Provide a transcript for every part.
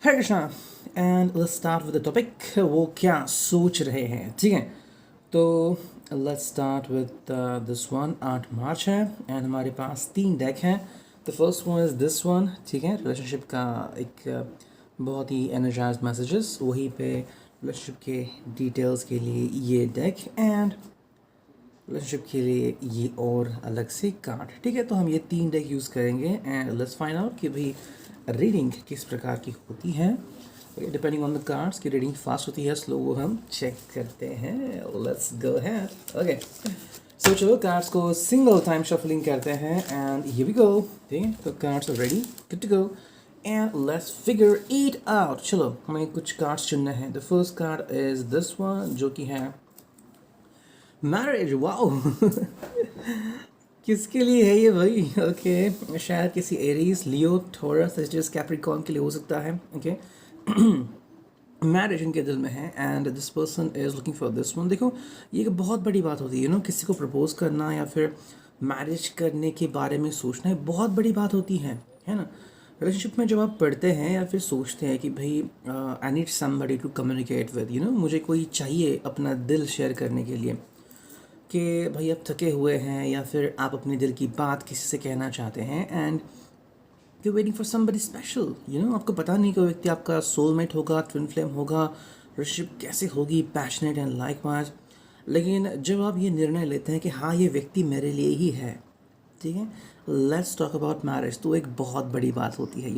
Hare Krishna and let's start with the topic वो क्या सोच रहे हैं। ठीक है, तो let's start with this one. 8 मार्च है एंड हमारे पास 3 डेक हैं। The first one is this one. ठीक है, रिलेशनशिप का एक बहुत ही एनर्जाइज मैसेजेस, वहीं पे रिलेशनशिप के डिटेल्स के लिए ये डेक एंड रिलेशनशिप के लिए ये और अलग से कार्ड। ठीक है, तो हम ये 3 डेक यूज़ करेंगे एंड लेट्स फाइंड आउट कि भाई रीडिंग किस प्रकार की होती है। डिपेंडिंग ऑन द कार्ड्स की रीडिंग फास्ट होती है स्लो, वो हम चेक करते हैं। Let's go ahead. ओके, सो चलो कार्ड्स को सिंगल टाइम शफलिंग करते हैं एंड हियर वी गो। ठीक है, तो cards are ready, good to go and let's figure it out. चलो हमें कुछ कार्ड्स चुनने हैं। The first card is this one जो कि है मैरिज। वाओ किसके लिए है ये भाई? ओके, शायद किसी एरीज, लियो, थोरस, सजिटस, कैप्रिकॉर्न के लिए हो सकता है। ओके, मैरिज इनके दिल में है and this person is looking for this one. देखो ये एक बहुत बड़ी बात होती है ना, किसी को प्रपोज करना या फिर मैरिज करने के बारे में सोचना एक बहुत बड़ी बात होती है ना। रिलेशनशिप में जब आप पढ़ते हैं या फिर सोचते हैं कि भाई I need somebody to communicate with, मुझे कोई चाहिए अपना दिल शेयर करने के लिए, कि भाई आप थके हुए हैं या फिर आप अपने दिल की बात किसी से कहना चाहते हैं and you waiting for somebody special. आपको पता नहीं कि व्यक्ति आपका सोलमेट होगा, ट्विन फ्लेम होगा, रिलेशनशिप कैसे होगी, पैशनेट एंड लाइक वाइज। लेकिन जब आप ये निर्णय लेते हैं कि हाँ ये व्यक्ति मेरे लिए ही है, ठीक है, लेट्स टॉक अबाउट मैरिज, तो एक बहुत बड़ी बात होती है।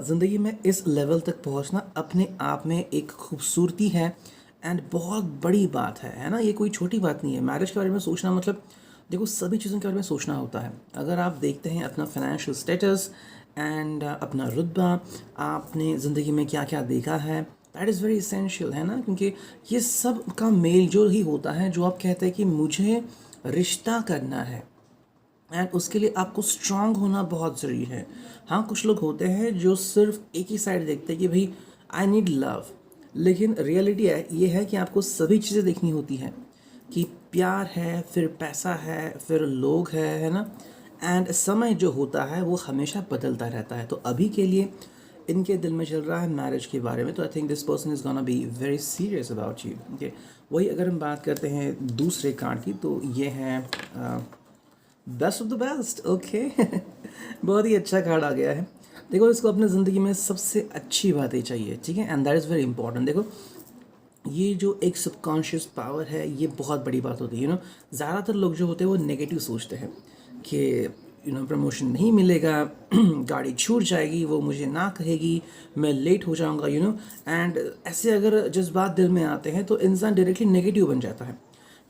ज़िंदगी में इस लेवल तक पहुंचना अपने आप में एक खूबसूरती है एंड बहुत बड़ी बात है ना। ये कोई छोटी बात नहीं है। मैरिज के बारे में सोचना मतलब देखो सभी चीज़ों के बारे में सोचना होता है। अगर आप देखते हैं अपना फाइनेंशियल स्टेटस एंड अपना रुतबा, आपने ज़िंदगी में क्या क्या देखा है, दैट इज़ वेरी इसेंशियल, है ना। क्योंकि ये सब का मेल जोल ही होता है जो आप कहते हैं कि मुझे रिश्ता करना है एंड उसके लिए आपको स्ट्रांग होना बहुत ज़रूरी है। हाँ, कुछ लोग होते हैं जो सिर्फ एक ही साइड देखते हैं कि भाई आई नीड लव, लेकिन रियलिटी है ये है कि आपको सभी चीज़ें देखनी होती हैं कि प्यार है, फिर पैसा है, फिर लोग है ना। एंड समय जो होता है वो हमेशा बदलता रहता है। तो अभी के लिए इनके दिल में चल रहा है मैरिज के बारे में, तो I think this person is gonna be very serious about you. Okay, वही अगर हम बात करते हैं दूसरे कार्ड की, तो ये है best of the best. Okay बहुत ही अच्छा कार्ड आ गया है। देखो इसको अपने ज़िंदगी में सबसे अच्छी बातें चाहिए, ठीक है, and that is very important. देखो ये जो एक सबकॉन्शियस पावर है ये बहुत बड़ी बात होती है। ज़्यादातर लोग जो होते हैं वो नेगेटिव सोचते हैं कि प्रमोशन नहीं मिलेगा, गाड़ी छूट जाएगी, वो मुझे ना कहेगी, मैं लेट हो जाऊंगा, एंड ऐसे अगर जज्बात दिल में आते हैं तो इंसान डायरेक्टली नेगेटिव बन जाता है।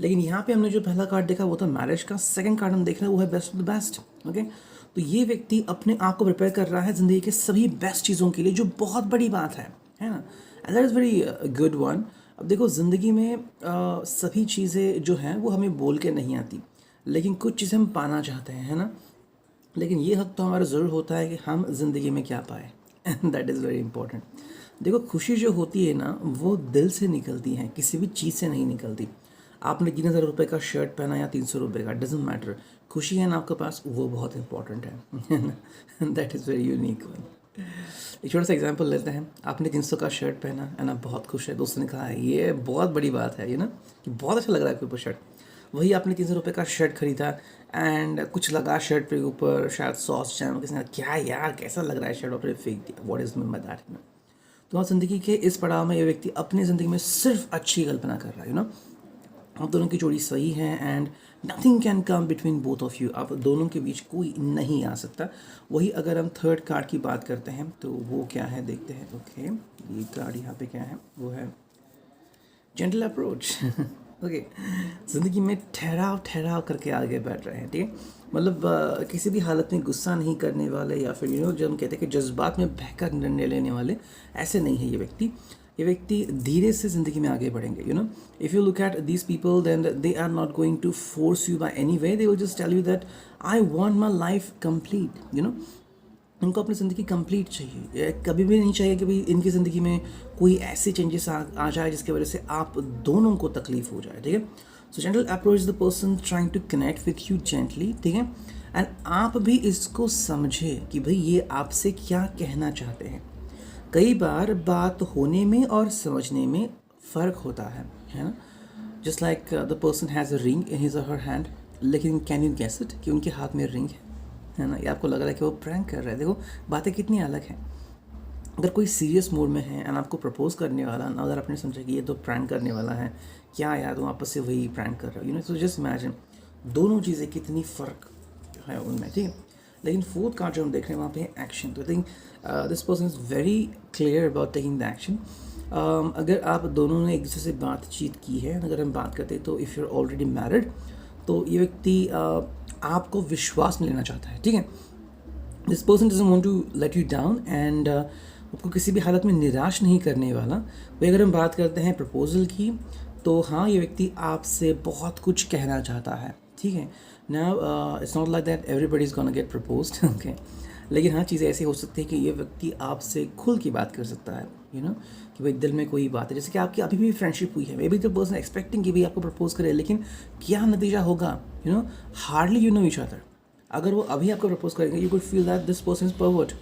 लेकिन यहाँ पे हमने जो पहला कार्ड देखा वो था मैरिज का, सेकंड कार्ड हम देख रहे हैं वो है best of the best. Okay, तो ये व्यक्ति अपने आप को प्रिपेयर कर रहा है ज़िंदगी के सभी बेस्ट चीज़ों के लिए, जो बहुत बड़ी बात है ना। And that is very good one. अब देखो ज़िंदगी में सभी चीज़ें जो हैं वो हमें बोल के नहीं आती, लेकिन कुछ चीज़ें हम पाना चाहते हैं, है ना। लेकिन ये हक तो हमारा ज़रूर होता है कि हम ज़िंदगी में क्या पाए, and that is very important. देखो खुशी जो होती है ना वो दिल से निकलती है, किसी भी चीज़ से नहीं निकलती। आपने 3,000 रुपये का शर्ट पहना या 300 रुपये का, डजेंट मैटर, खुशी है ना आपके पास, वो बहुत इंपॉर्टेंट है। That is very unique one. एक छोटा सा एग्जांपल लेते हैं। आपने 300 का शर्ट पहना है ना, बहुत खुश है, दोस्तों ने कहा ये बहुत बड़ी बात है, कि बहुत अच्छा लग रहा है आपके ऊपर शर्ट। वही आपने 300 रुपये का शर्ट खरीदा एंड कुछ लगा शर्ट पे ऊपर, शायद सॉस जैम, किसी ने क्या यार कैसा लग रहा है शर्ट, आपने फेंक दिया। What is mean by that? तो आप ज़िंदगी के इस पड़ाव में ये व्यक्ति अपनी ज़िंदगी में सिर्फ अच्छी कल्पना कर रहा है। आप दोनों की जोड़ी सही है and nothing can come between both of you. आप दोनों के बीच कोई नहीं आ सकता। वही अगर हम थर्ड कार्ड की बात करते हैं तो वो क्या है देखते हैं। ओके, ये कार्ड यहाँ पे क्या है, वो है जेंटल अप्रोच। ओके, ज़िंदगी में ठहराव ठहराव करके आगे बैठ रहे हैं, ठीक है। मतलब किसी भी हालत में गुस्सा नहीं करने वाले, या फिर जब हम कहते हैं कि जज्बात में बहकर निर्णय लेने वाले, ऐसे नहीं है ये व्यक्ति धीरे से ज़िंदगी में आगे बढ़ेंगे। If you look at these people then they are not going to force you by any way, they will just tell you that I want my life complete. उनको अपनी ज़िंदगी कंप्लीट चाहिए। कभी भी नहीं चाहिए कि भाई इनकी ज़िंदगी में कोई ऐसे चेंजेस आ जाए जिसकी वजह से आप दोनों को तकलीफ हो जाए, ठीक है। So gentle approach is the person trying to connect with you gently, ठीक है, एंड आप भी इसको समझे कि भाई ये आपसे क्या कहना चाहते हैं। कई बार बात होने में और समझने में फ़र्क होता है ना। Just like the person has a ring in his और हर हैंड, लेकिन कैन यू गेस इट कि उनके हाथ में रिंग है ना, ये आपको लग रहा है कि वो प्रैंक कर रहे हैं। देखो बातें कितनी अलग हैं। अगर कोई सीरियस मूड में है एंड आपको प्रपोज करने वाला ना, अगर आपने समझा कि ये तो प्रैंक करने वाला है, क्या यार तुम आपस से वही प्रैंक कर रहे हो, you know. So just imagine दोनों चीज़ें कितनी फ़र्क है उनमें, ठीक है। लेकिन फोर्थ कार्ड जो हम देख रहे हैं वहाँ पे है एक्शन। तो I think this person is very clear about taking the action. अगर आप दोनों ने एक दूसरे से बातचीत की है, अगर हम बात करते हैं तो if you are already married, तो ये व्यक्ति आपको विश्वास में लेना चाहता है, ठीक है। This person doesn't want to let you down and आपको किसी भी हालत में निराश नहीं करने वाला। वही अगर हम बात करते हैं प्रपोजल की, तो हाँ ये व्यक्ति आपसे बहुत कुछ कहना चाहता है, ठीक है। Now it's not like that everybody is gonna get proposed, okay. लेकिन हाँ चीज़ें ऐसी हो सकती है कि ये व्यक्ति आपसे खुल की बात कर सकता है, यू नो, कि भाई दिल में कोई बात है। जैसे कि आपकी अभी भी फ्रेंडशिप हुई है, may be the person expecting कि भाई आपको प्रपोज करे, लेकिन क्या नतीजा होगा, you know, hardly you know each other. अगर वो अभी आपको प्रपोज करेंगे, you could feel that this person is pervert,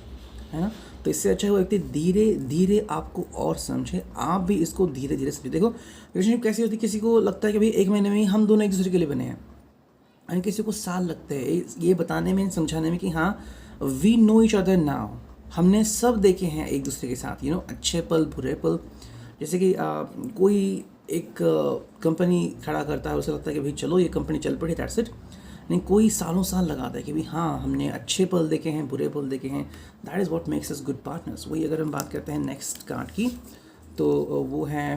है ना। तो इससे अच्छा है वो व्यक्ति धीरे धीरे आपको और समझे, आप भी इसको धीरे धीरे समझे। देखो रिलेशनशिप कैसी होती है, किसी को लगता है कि भाई एक महीने में ही हम दोनों एक दूसरे के लिए बने हैं, एंड किसी को साल लगते हैं ये बताने में, समझाने में कि हाँ we know each other now, हमने सब देखे हैं एक दूसरे के साथ, यू नो, अच्छे पल बुरे पल। जैसे कि कोई एक कंपनी खड़ा करता है, उसे लगता है कि भाई चलो ये कंपनी चल पड़ी, दैट्स इट। नहीं, कोई सालों साल लगाता है कि भाई हाँ हमने अच्छे पल देखे हैं, बुरे पल देखे हैं, that is what makes us good partners. वही अगर हम बात करते हैं नेक्स्ट कार्ड की, तो वो है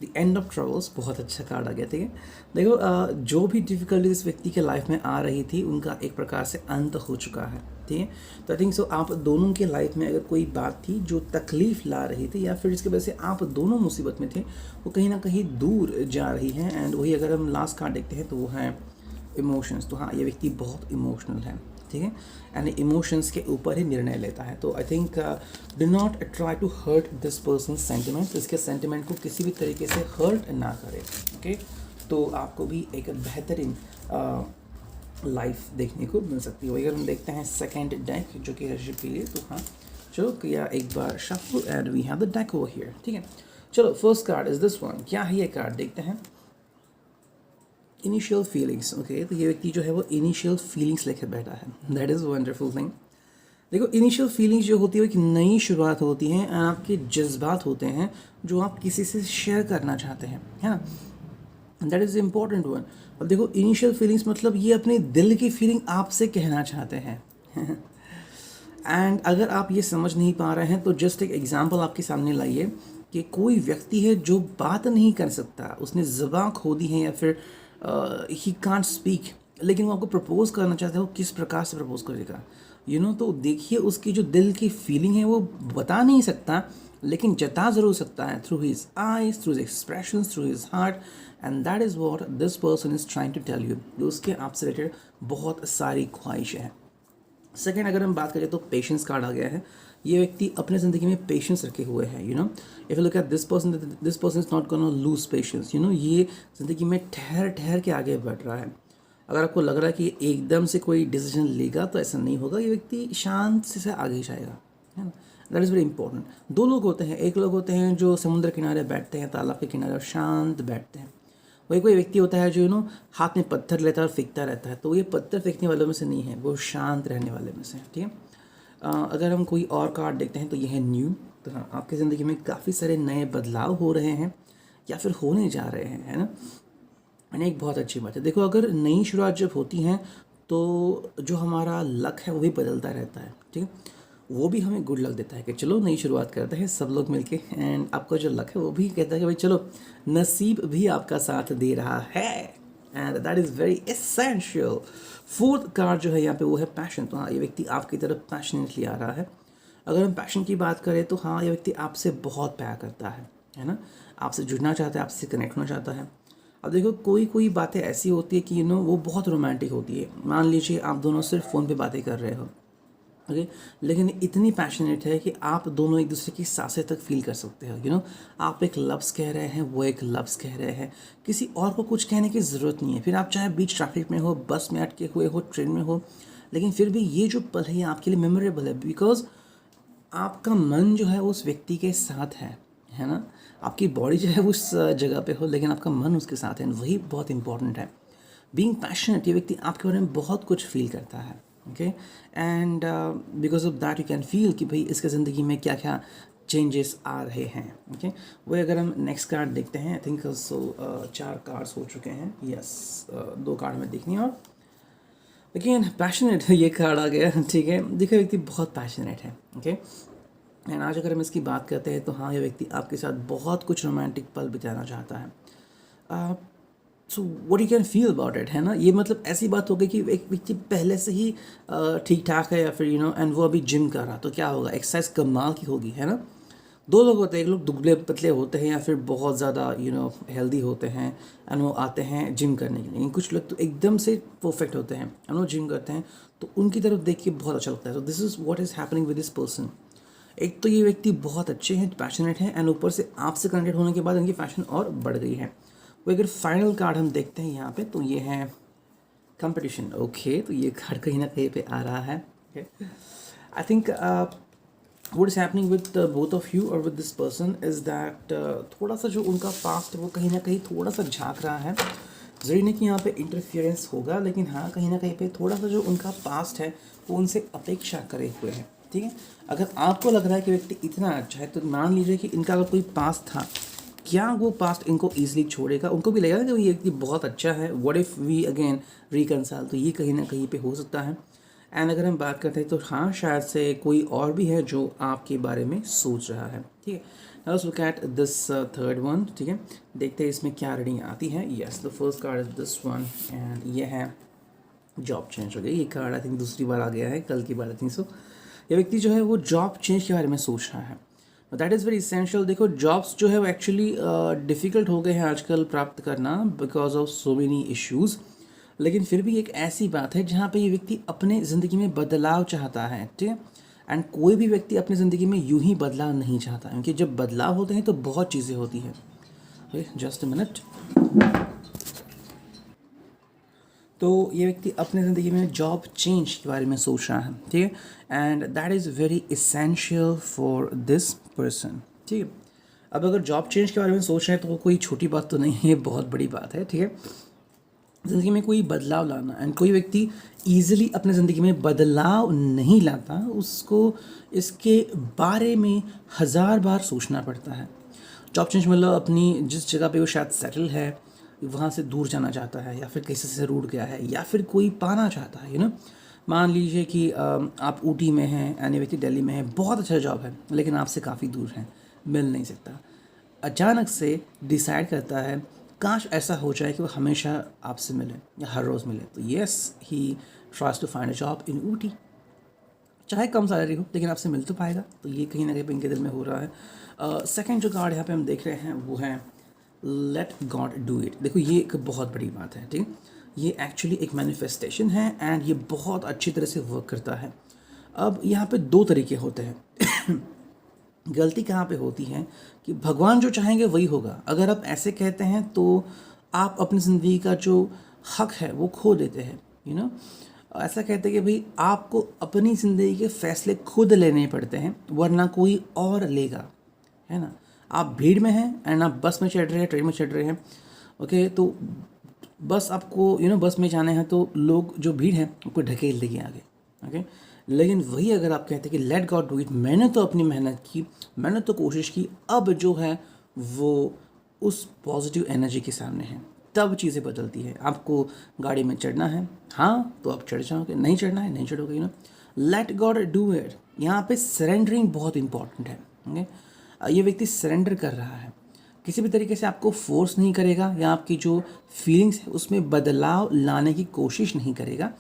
द एंड ऑफ ट्रबल्स। बहुत अच्छा कार्ड आ गया, ठीक है। देखो जो भी डिफिकल्टीज इस व्यक्ति के लाइफ में आ रही थी, उनका एक प्रकार से अंत हो चुका है, ठीक है। तो आई थिंक सो आप दोनों के लाइफ में अगर कोई बात थी जो तकलीफ ला रही थी, या फिर जिसकी वजह से आप दोनों मुसीबत में थे, वो कहीं ना कहीं दूर जा रही है। एंड वही अगर हम लास्ट कार्ड देखते हैं तो वो है इमोशंस। तो हाँ ये व्यक्ति बहुत इमोशनल है, ठीक है, एंड इमोशंस के ऊपर ही निर्णय लेता है। तो I think do not try to hurt this person sentiment, इसके सेंटिमेंट को किसी भी तरीके से हर्ट ना करें, ओके। तो आपको भी एक बेहतरीन लाइफ देखने को मिल सकती है। अगर हम देखते हैं सेकेंड डेक जो कि रिलेशनशिप के लिए, तो हाँ चलो किया एक बार shuffle and we have the deck over here, ठीक है। चलो first card is this one. क्या है ये कार्ड, देखते हैं। Initial feelings, okay. तो ये व्यक्ति जो है वो इनिशियल फीलिंग्स लेकर बैठा है, दैट इज़ वंडरफुल थिंग। देखो इनिशियल फीलिंग्स जो होती है वो एक नई शुरुआत होती है, आपके जज्बात होते हैं जो आप किसी से शेयर करना चाहते हैं, है ना, दैट इज़ इम्पॉर्टेंट वन। अब देखो इनिशियल फीलिंग्स मतलब ये अपने दिल की फीलिंग आपसे कहना चाहते हैं एंड अगर आप ये समझ नहीं पा रहे हैं तो जस्ट एक एग्जांपल आपके सामने लाइए कि कोई व्यक्ति है जो बात नहीं कर सकता, उसने ज़बान खो दी है, या फिर ही कांट स्पीक, लेकिन वो आपको प्रपोज करना चाहता है। वो किस प्रकार से प्रपोज करेगा, यू नो। तो देखिए उसकी जो दिल की फीलिंग है वो बता नहीं सकता, लेकिन जता ज़रूर सकता है through his eyes, through his expression, through his heart, and that is what this person is trying to tell you. उसके आपसे रिलेटेड बहुत सारी ख्वाहिशें हैं। सेकेंड अगर हम बात करें तो पेशेंस कार्ड आ गया है। ये व्यक्ति अपने ज़िंदगी में पेशेंस रखे हुए हैं, you know. If you look at this person is not gonna lose patience, you know. ये ज़िंदगी में ठहर ठहर के आगे बढ़ रहा है। अगर आपको लग रहा है कि एकदम से कोई डिसीजन लेगा तो ऐसा नहीं होगा, ये व्यक्ति शांत से आगे जाएगा, है ना। That is very important. दो लोग होते हैं, एक लोग होते हैं जो समुद्र किनारे बैठते हैं, तालाब के किनारे और शांत बैठते हैं। वही कोई व्यक्ति होता है जो नो हाथ में पत्थर लेता है और फेंकता रहता है, तो ये पत्थर फेंकने वालों में से नहीं है, वो शांत रहने वाले में से है, ठीक है। अगर हम कोई और कार्ड देखते हैं तो ये है न्यू। तो हाँ आपकी ज़िंदगी में काफ़ी सारे नए बदलाव हो रहे हैं या फिर होने जा रहे हैं, है ना। यानी एक बहुत अच्छी बात है। देखो अगर नई शुरुआत जब होती हैं तो जो हमारा लक है वो भी बदलता रहता है, ठीक है। वो भी हमें गुड लक देता है कि चलो नई शुरुआत करते हैं सब लोग मिलके, एंड आपका जो लक है वो भी कहता है कि भाई चलो नसीब भी आपका साथ दे रहा है, and that is very essential. Fourth card जो है यहाँ पे वो है पैशन। तो हाँ ये व्यक्ति आपकी तरफ पैशनेटली आ रहा है। अगर हम पैशन की बात करें तो हाँ ये व्यक्ति आपसे बहुत प्यार करता है ना, आपसे जुड़ना चाहता है, आपसे कनेक्ट होना चाहता है। अब देखो कोई कोई बातें ऐसी होती है कि यू नो वो बहुत रोमांटिक होती है। मान लीजिए आप दोनों सिर्फ फ़ोन पे बातें कर रहे हो, ओके, लेकिन इतनी पैशनेट है कि आप दोनों एक दूसरे की सांसें तक फील कर सकते हो, यू नो। आप एक लफ्ज़ कह रहे हैं, वो एक लफ्ज़ कह रहे हैं, किसी और को कुछ कहने की ज़रूरत नहीं है। फिर आप चाहे बीच ट्रैफिक में हो, बस में अटके हुए हो, ट्रेन में हो, लेकिन फिर भी ये जो पल है ये आपके लिए मेमोरेबल है, बिकॉज आपका मन जो है उस व्यक्ति के साथ है ना। आपकी बॉडी जो है उस जगह पे हो, लेकिन आपका मन उसके साथ है, वही बहुत इंपॉर्टेंट है। बीइंग पैशनेट, ये व्यक्ति आपके बारे में बहुत कुछ फील करता है, okay, and because of that you can feel कि भाई इसके ज़िंदगी में क्या क्या चेंजेस आ रहे हैं, ओके। वही अगर हम नेक्स्ट कार्ड देखते हैं, आई थिंक सो 4 कार्ड्स हो चुके हैं, यस, 2 कार्ड में देखनी है। और अगेन पैशनेट ये कार्ड आ गया, ठीक है। देखो व्यक्ति बहुत पैशनेट है, ओके। एंड आज अगर हम इसकी बात करते हैं तो हाँ, ये व्यक्ति आपके साथ बहुत कुछ रोमांटिक पल बिताना चाहता है। So what you can feel about it, है ना। ये मतलब ऐसी बात हो गई कि एक व्यक्ति पहले से ही ठीक ठाक है, या फिर एंड वो अभी जिम कर रहा, तो क्या होगा, एक्सरसाइज कमाल की होगी, है ना। 2 लोग होते हैं, एक लोग दुबले पतले होते हैं या फिर बहुत ज़्यादा हेल्दी होते हैं, एंड वो आते हैं जिम करने के लिए। लेकिन कुछ लोग तो एकदम से परफेक्ट होते हैं एंड वो जिम करते हैं, तो उनकी तरफ देख के बहुत अच्छा लगता है। तो this is what is happening with this person. एक तो ये व्यक्ति बहुत अच्छे हैं, पैशनेट हैं, एंड ऊपर से आपसे कनेक्टेड होने के बाद इनकी पैशन और बढ़ गई है। वो अगर फाइनल कार्ड हम देखते हैं यहाँ पे, तो ये है कंपटीशन, ओके। तो ये कार्ड कहीं ना कहीं पे आ रहा है। I think what is happening with both of you or with this person is that थोड़ा सा जो उनका पास्ट है वो कहीं ना कहीं थोड़ा सा झांक रहा है। ज़रूरी नहीं कि यहाँ पे इंटरफियरेंस होगा, लेकिन हाँ, कहीं ना कहीं पे थोड़ा सा जो उनका पास्ट है वो उनसे अपेक्षा करे हुए है, ठीक है। अगर आपको लग रहा है कि व्यक्ति इतना अच्छा है, तो मान लीजिए कि इनका अगर कोई पास्ट था, क्या वो पास्ट इनको ईजिली छोड़ेगा? उनको भी लगेगा कि ये व्यक्ति बहुत अच्छा है, what if we again reconcile, तो ये कहीं ना कहीं पे हो सकता है। एंड अगर हम बात करते हैं तो हाँ, शायद से कोई और भी है जो आपके बारे में सोच रहा है, ठीक है। Now let's look at this third one, ठीक है। देखते हैं इसमें क्या रीडिंग आती है। Yes, the first card is this one, and ये है जॉब चेंज हो गई। ये कार्ड आई थिंक दूसरी बार आ गया है, कल की बार आई थिंक सो। ये व्यक्ति जो है वो जॉब चेंज के बारे में सोच रहा है, दैट इज़ वेरी इसेंशियल। देखो, जॉब्स जो है वो एक्चुअली डिफ़िकल्ट हो गए हैं आजकल प्राप्त करना, because of so many issues. लेकिन फिर भी एक ऐसी बात है जहाँ पे ये व्यक्ति अपने ज़िंदगी में बदलाव चाहता है, ठीक है। एंड कोई भी व्यक्ति अपनी ज़िंदगी में यूं ही बदलाव नहीं चाहता, क्योंकि जब बदलाव होते हैं तो बहुत चीज़ें होती हैं। Just a minute. तो ये व्यक्ति अपने ज़िंदगी में जॉब चेंज के बारे में सोच रहा है, ठीक है। And that is very essential for this person, ठीक है। अब अगर जॉब चेंज के बारे में सोच रहे हैं तो वो कोई छोटी बात तो नहीं है, बहुत बड़ी बात है, ठीक है। ज़िंदगी में कोई बदलाव लाना, एंड कोई व्यक्ति ईज़िली अपने ज़िंदगी में बदलाव नहीं लाता, उसको इसके बारे में 1000 बार सोचना पड़ता है। जॉब चेंज मतलब अपनी जिस जगह पे वो शायद सेटल है वहाँ से दूर जाना चाहता है, या फिर किसी से रूठ गया है, या फिर कोई पाना चाहता है, मान लीजिए कि आप ऊटी में हैं एंड ये व्यक्ति दिल्ली में है, बहुत अच्छा जॉब है, लेकिन आपसे काफ़ी दूर है, मिल नहीं सकता। अचानक से डिसाइड करता है काश ऐसा हो जाए कि वो हमेशा आपसे मिले या हर रोज़ मिले। तो yes, he tries to find a job in Ooty, चाहे कम सैलरी हो, लेकिन आपसे मिल तो पाएगा। तो ये कहीं ना कहीं इनके दिल में हो रहा है। सेकंड जो कार्ड यहाँ पे हम देख रहे हैं वो है लेट गॉड डू इट। देखो, ये एक बहुत बड़ी बात है, ठीक है। ये एक्चुअली एक मैनिफेस्टेशन है, एंड ये बहुत अच्छी तरह से वर्क करता है। अब यहाँ पे 2 तरीके होते हैं। गलती कहाँ पे होती है कि भगवान जो चाहेंगे वही होगा। अगर आप ऐसे कहते हैं तो आप अपनी ज़िंदगी का जो हक है वो खो देते हैं, ऐसा कहते हैं कि भाई आपको अपनी ज़िंदगी के फ़ैसले खुद लेने पड़ते हैं, वरना कोई और लेगा, है ना। आप भीड़ में हैं एंड आप बस में चढ़ रहे हैं, ट्रेन में चढ़ रहे हैं, ओके, तो बस आपको बस में जाना है तो लोग जो भीड़ है आपको ढकेल देगी आगे, ओके। लेकिन वही अगर आप कहते हैं कि लेट गॉड डू इट, मैंने तो अपनी मेहनत की, मैंने तो कोशिश की, अब जो है वो उस पॉजिटिव एनर्जी के सामने है, तब चीज़ें बदलती है। आपको गाड़ी में चढ़ना है, हाँ तो आप चढ़ जाओगे, नहीं चढ़ना है नहीं चढ़ोगे, लेट गॉड डू इट। यहाँ पे सरेंडरिंग बहुत इंपॉर्टेंट है, ओके। ये व्यक्ति सरेंडर कर रहा है, किसी भी तरीके से आपको फोर्स नहीं करेगा, या आपकी जो फीलिंग्स है उसमें बदलाव लाने की कोशिश नहीं करेगा,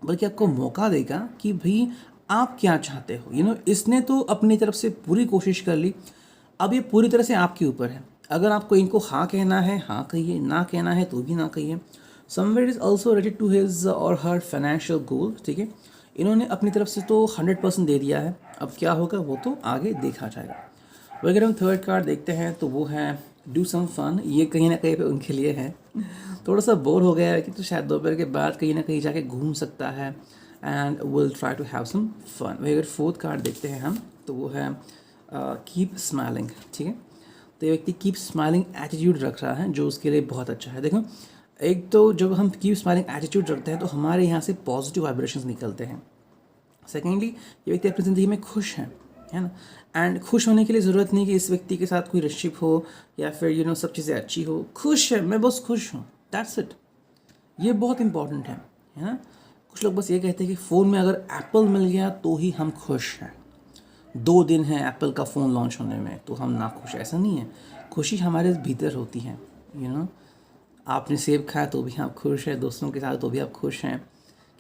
बल्कि आपको मौका देगा कि भाई आप क्या चाहते हो। इसने तो अपनी तरफ से पूरी कोशिश कर ली, अब ये पूरी तरह से आपके ऊपर है। अगर आपको इनको हाँ कहना है हाँ कहिए, ना कहना है तो भी ना कहिए। Somewhere is also related to his और हर फाइनेंशियल गोल, ठीक है। इन्होंने अपनी तरफ से तो 100% दे दिया है, अब क्या होगा वो तो आगे देखा जाएगा। अगर हम थर्ड कार्ड देखते हैं तो वो है डू सम फन। ये कहीं ना कहीं पे उनके लिए है, थोड़ा सा बोर हो गया है कि तो शायद दोपहर के बाद कहीं ना कहीं जाके घूम सकता है, and will try to have some fun. वही अगर फोर्थ कार्ड देखते हैं हम तो वो है कीप स्माइलिंग, ठीक है। तो ये व्यक्ति कीप स्माइलिंग एटीट्यूड रख रहा है जो उसके लिए बहुत अच्छा है। देखो, एक तो जब हम कीप स्माइलिंग एटीट्यूड रखते हैं तो हमारे यहाँ से पॉजिटिव वाइब्रेशंस निकलते हैं। सेकेंडली, ये व्यक्ति अपनी ज़िंदगी में खुश है ना। एंड खुश होने के लिए ज़रूरत नहीं कि इस व्यक्ति के साथ कोई रिलेशनशिप हो या फिर सब चीज़ें अच्छी हो। खुश है, मैं बस खुश हूँ, दैट्स इट। ये बहुत इंपॉर्टेंट है ना। कुछ लोग बस ये कहते हैं कि फ़ोन में अगर एप्पल मिल गया तो ही हम खुश हैं। 2 दिन हैं एप्पल का फ़ोन लॉन्च होने में तो हम ना खुश, ऐसा नहीं है। खुशी हमारे भीतर होती है। आपने सेब खाया तो भी आप खुश हैं, दोस्तों के साथ तो भी आप खुश हैं,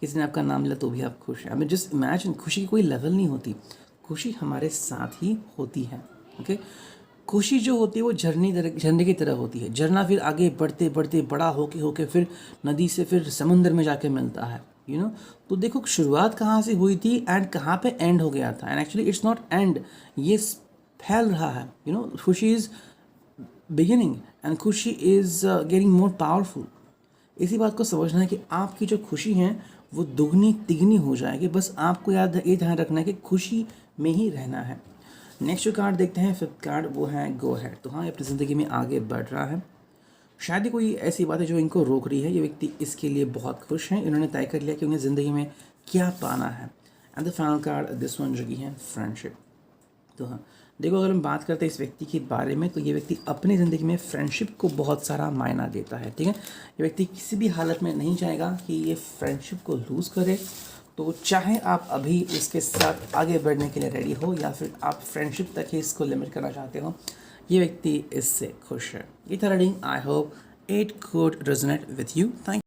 किसी ने आपका नाम लिया तो भी आप खुश हैं। आई मीन जस्ट इमेजिन, खुशी की कोई लेवल नहीं होती, खुशी हमारे साथ ही होती है। ओके, खुशी जो होती है वो झरने की तरह होती है। झरना फिर आगे बढ़ते बढ़ते बड़ा होके फिर नदी से फिर समुंदर में जाके मिलता है। तो देखो शुरुआत कहाँ से हुई थी एंड कहाँ पे एंड हो गया था। And actually it's not and, ये फैल रहा है। खुशी इज़ बिगिनिंग एंड खुशी इज़ गेटिंग मोर पावरफुल। इसी बात को समझना है कि आपकी जो खुशी है वो दुगनी तिगनी हो जाएगी। बस आपको ये ध्यान रखना है कि खुशी में ही रहना है। नेक्स्ट जो कार्ड देखते हैं, फिफ्थ कार्ड, वो है गो हैड। तो हाँ, ये अपनी ज़िंदगी में आगे बढ़ रहा है। शायद ही कोई ऐसी बात है जो इनको रोक रही है। ये व्यक्ति इसके लिए बहुत खुश हैं। इन्होंने तय कर लिया कि उन्हें ज़िंदगी में क्या पाना है। And the final card this one जो कि है फ्रेंडशिप। तो हाँ, देखो, अगर हम बात करते हैं इस व्यक्ति के बारे में तो ये व्यक्ति अपनी ज़िंदगी में फ्रेंडशिप को बहुत सारा मायना देता है, ठीक है। ये व्यक्ति किसी भी हालत में नहीं चाहेगा कि ये फ्रेंडशिप को लूज़ करे। तो चाहे आप अभी इसके साथ आगे बढ़ने के लिए रेडी हो या फिर आप फ्रेंडशिप तक ही इसको लिमिट करना चाहते हो, ये व्यक्ति इससे खुश है। ये था reading. I hope it could resonate with you. Thank